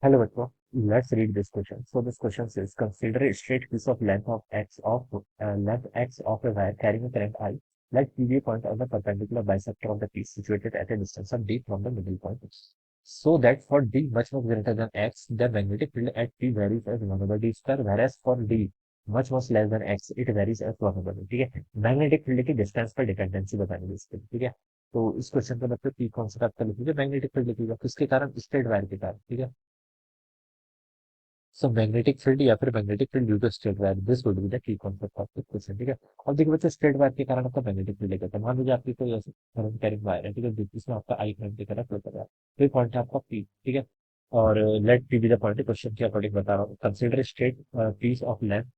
Hello, Vitwa. Let's read this question. So this question says, consider a straight piece of length x of a wire carrying a current I. Let PV point on the perpendicular bisector of the piece situated at a distance of d from the middle point. So that for d much greater than x, the magnetic field at P varies as 1 over d square, whereas for d much less than x, it varies as 1 over d. ठीक है, magnetic field की distance पर dependency बतानी है इसकी, ठीक है। तो इस क्वेश्चन का मतलब पी कॉन्सेप्ट आपका लिखिए, मैग्नेटिक फील्ड लिखिएगा किसके कारण, स्ट्रेट वायर के कारण, ठीक है। सो मैग्नेटिक फील्ड या फिर magnetic field due to straight wire, this would be the key concept of this question, ठीक है। और देखिए बच्चे, स्ट्रेट वायर के कारण आपका मैग्नेटिक फील्ड कहते हैं। मान लीजिए आपकी कोई ऐसे करंट कैरिंग वायर है, ठीक है, इसमें आपका आई करंट की तरह फ्लो कर रहा है, तो ये पॉइंट है आपका पी, ठीक है। और let p be the point, question के अकॉर्डिंग बता रहा हूँ, consider straight piece of length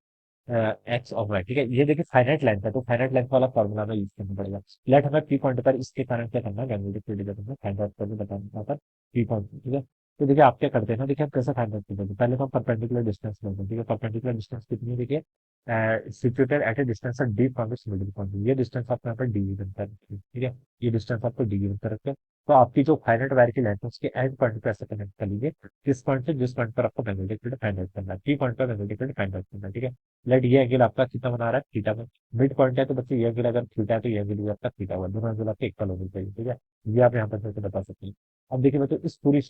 x of y, ठीक है। ये देखिए फाइनाइट लेंथ है, तो फाइनाइट लेंथ वाला फॉर्मूला में यूज करना पड़ेगा। लेट हमें पी पॉइंट पर इसके कारण क्या करना है, मैग्नेटिक फील्ड का करना, फाइंड आउट करके बताना यहाँ पर पी पॉइंट, ठीक है। तो देखिए आप क्या करते हैं ना, देखिए आप कैसे फाइंड आउट करते हैं, पहले तो हम परपेंडिकुलर डिस्टेंस लेते हैं, ठीक है। परपेंडिकुलर डिस्टेंस कितनी है, देखिए situated at A distance of D from its middle point, ये डिस्टेंस आपको यहाँ पर डी गिवन कर रखी है, ठीक है। ये डिस्टेंस आपको डी गिवन कर रखा है। तो आपकी जो फाइनाइट वायर की लेंथ है उसके एंड पॉइंट पे ऐसे कनेक्ट कर लीजिए, किस पॉइंट से जिस पॉइंट पर आपको मैग्नेटिक फील्ड फाइंड आउट करना है, पी पॉइंट पर मैग्नेटिक फील्ड फाइंड आउट करना है, ठीक है। लेट ये एंगल आपका कितना बना रहा है, थीटा में। मिड पॉइंट है तो बच्चे ये एंगल अगर थीटा है तो ये एंगल भी आपका थीटा हुआ, दोनों एंगल आपके इक्वल होने चाहिए, ठीक है। ये आप यहाँ पर करके बता सकते हैं। अब देखिए बच्चों, इस पूरी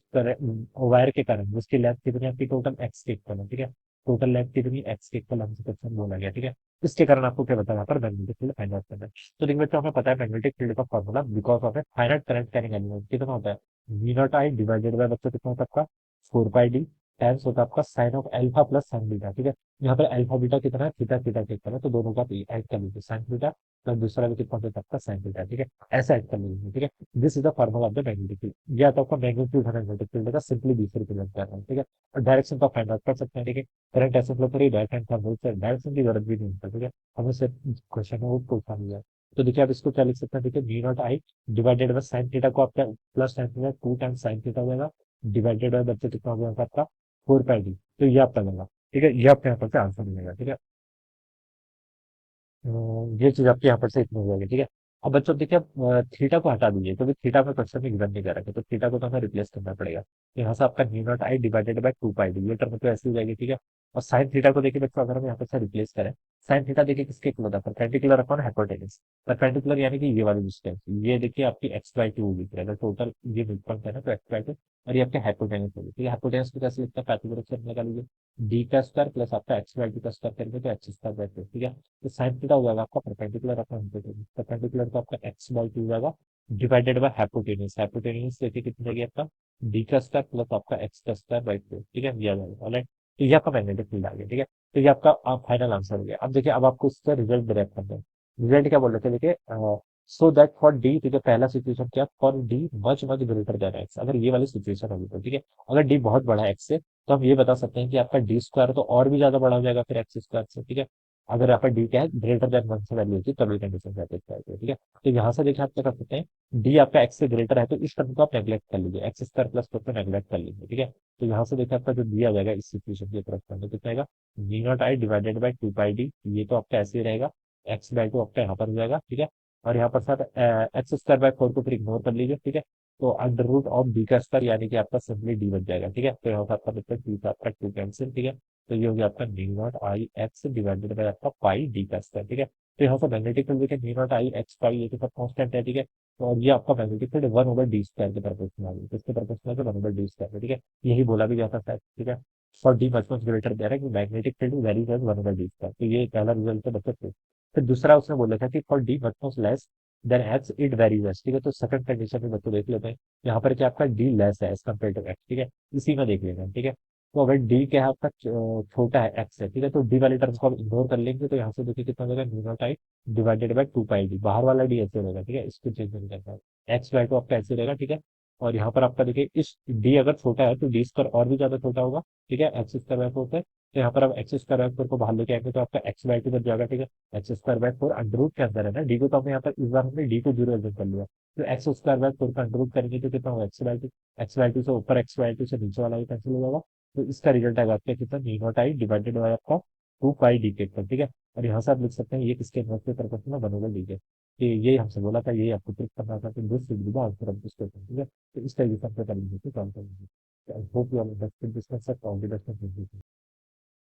वायर के कारण जिसकी लेंथ कितनी है आपकी, टोटल एक्स के इक्वल है, ठीक है। टोटल लेंथ कितनी, एक्स के इक्वल हमसे क्वेश्चन बोला गया, ठीक है। इसके कारण आपको क्या बताया, यहाँ पर मैग्नेटिक फील्ड फाइंड आउट करना है। तो देखिए बच्चों, हमें पता है मैग्नेटिक फील्ड का formula because of a finite current carrying element कितना होता है, v naught i divided by बच्चों कितना होता है आपका, 4 पाई डी टाइम्स होता है आपका sine of alpha plus sine beta, ठीक है। यहाँ पर अल्फा बीटा कितना है, थीटा थीटा के इक्वल है, तो दोनों का ऐड कर लीजिए, साइन बीटा प्लस दूसरा भी कितना होता है आपका साइन बीटा, ठीक है। ऐसा ऐड कर लीजिए, ठीक है। This is the formula of the magnetic field, या तो आपका मैग्नीट्यूड है मैग्नेटिक फील्ड का, सिंपली बी से रिप्रेजेंट कर रहा है, ठीक है। और डायरेक्शन का फाइंड आउट कर सकते हैं, ठीक है। करंट ऐसे फ्लो करिए, राइट हैंड का बोलते हैं, डायरेक्शन की जरूरत भी नहीं होता, ठीक है। हमें सिर्फ क्वेश्चन है वो पूछा नहीं है। तो देखिए आप इसको क्या लिख सकते हैं, देखिए v naught i divided by sine theta को आपका plus sine theta 2 times sine theta हो जाएगा, डिवाइडेड बाय बच्चे कितना हो जाएगा आपका 4 पाई डी, तो ये आपका बनेगा, ठीक है। ये आपके यहाँ पर से आंसर मिलेगा, ठीक है। ये चीज आपके यहाँ पर से इतनी हो जाएगी, ठीक है। अब बच्चों देखिए, आप थीटा को हटा दीजिए क्योंकि थीटा में क्वेश्चन में गिवन नहीं कर रखा, तो थीटा को तो हमें रिप्लेस करना पड़ेगा। तो यहाँ से आपका new not i divided bye 2 pi d, ये टर्म तो ऐसी हो जाएगी, ठीक है। और साइन थीटा को देखिए बच्चों, अगर हम यहाँ पर से रिप्लेस करें, साइन थीटा देखिए किसके इक्वल होता है, परपेंडिकुलर अपॉन हाइपोटेनस। परपेंडिकुलर यानी कि ये वाली डिस्टेंस, ये देखिए आपकी x/2 होगी, अगर टोटल ये मिड पॉइंट है ना तो x/2, और ये आपके हाइपोटेनस होगी, ठीक है। हाइपोटेनस को कैसे लिखता है, पैथागोरस थ्योरम लगा लीजिए, डी का स्क्वायर प्लस आपका x/2 का स्क्वायर करेंगे तो एक्स स्क्वायर बाय 2, ठीक है। तो साइन थीटा हो जाएगा आपका परपेंडिकुलर अपॉन परपेंडिकुलर तो आपका x/2 हो जाएगा, डिवाइडेड बाय हाइपोटेन्यूज, हाइपोटेन्यूज देखिए कितनी जाएगी आपका, डी का स्क्वायर प्लस आपका एक्स का स्क्वायर बाई 2, ठीक है, दिया जाएगा, ऑलराइट। तो ये आपका मैग्नेटिक फील्ड आ गया, ठीक है। तो ये आपका फाइनल आंसर हो गया। अब देखिए, अब आपको इसका रिजल्ट डायरेक्ट करना है। रिजल्ट क्या बोल रहे थे, देखिए सो दैट फॉर डी, ठीक है, पहला सिचुएशन क्या, for D much greater than x, अगर ये वाली सिचुएशन होगी तो, ठीक है। अगर डी बहुत बड़ा है एक्स से, तो हम ये बता सकते हैं कि आपका डी स्क्वायर तो और भी ज्यादा बड़ा हो जाएगा फिर एक्स स्क्वायर से, ठीक है। अगर आपका डी क्या है, ग्रेटर देन 1 से वैल्यू होती है तभी कंडीशन सेटिस्फाई होती है, ठीक है। तो यहाँ से देखिए आप क्या कर सकते हैं, डी आपका एक्स से ग्रेटर है तो इस टर्म को आप नेग्लेक्ट कर लीजिए, एक्स स्क्वायर प्लस फोर को नेग्लेक्ट कर लीजिए, ठीक है। तो यहाँ से देखिए आपका जो दिया जाएगा इस सिचुएशन की तरफ से कितना आएगा, v naught i divided by 2 pi d, ये तो आपका ऐसे ही रहेगा, x/2 आपका यहाँ पर हो जाएगा, ठीक है। और यहाँ पर सर x² बाई 4 को फिर इग्नोर कर लीजिए, ठीक है। तो अंडर रूट ऑफ डी का स्क्वायर यानी कि आपका सिंपली डी बच जाएगा, ठीक है। तो यहाँ पर आपका मतलब 2 से आपका 2 कैंसिल, ठीक है। तो ये हो गया आपका new not I x divided by आपका पाई डी का स्क्वायर, ठीक है। तो यहाँ से मैग्नेटिक फील्ड देखिए, न्यू नॉट आई एक्स पाई ये तो सब कांस्टेंट है, ठीक है। तो और ये आपका मैग्नेटिक फील्ड 1/d² के प्रोपोर्शनल है, इसके प्रोपोर्शनल है 1/d², ठीक है। यही बोला भी जाता है, ठीक है। फॉर डी मच ग्रेटर दे रहा है कि magnetic field varies as 1/d², तो ये पहला रिजल्ट है बच्चों। फिर दूसरा उसने बोला था कि for D much less than x it very less, ठीक है। तो सेकंड कंडीशन में बच्चों देख लेते हैं, यहाँ पर क्या आपका डी लेस है एज कम्पेयर टू एक्स, ठीक है। इसी में देख लेते हैं, ठीक है। तो अगर डी क्या है आपका छोटा है एक्स है, ठीक है, तो डी वाले टर्म्स को आप इग्नोर कर लेंगे, तो यहाँ से देखिए कितना हो जाएगा, new not i divided bye 2 pi D, बाहर वाला डी ऐसे रहेगा, ठीक है, इसको चेंज नहीं करना है, x/2 आपका ऐसे रहेगा, ठीक है। और यहाँ पर आपका देखिए, इस डी अगर छोटा है तो डी स्क्वायर और भी ज्यादा छोटा होगा, ठीक है, x² बाय 4 से। तो यहाँ पर आप x² बाय 4 को बाहर लेके आएंगे तो आपका x/2 बच जाएगा, ठीक है। x² बाय 4 अंडर रूट के अंदर है ना, डी को तो हमने यहाँ पर इस बार हमने डी को 0 एज्यूम कर लिया, तो x² बाय 4 का अंडर रूट करेंगे तो कितना होगा, x/2 से ऊपर x/2 से नीचे वाला भी कैंसिल हो जाएगा। तो इसका रिजल्ट आएगा आपका कितना, new not i divided bye आपका 2 पाई डी के इक्वल, ठीक है। और यहाँ से आप लिख सकते हैं ये किसके इन्वर्स के प्रोपोर्शनल में बनोगा डी के, कि ये हमसे बोला था, ये आपको प्रूफ करना था, कि this will be the answer of this question, ठीक है। तो इस तरीके से हम कर लीजिए, सॉल्व कर लीजिए। I hope you all understood this concept. All the best.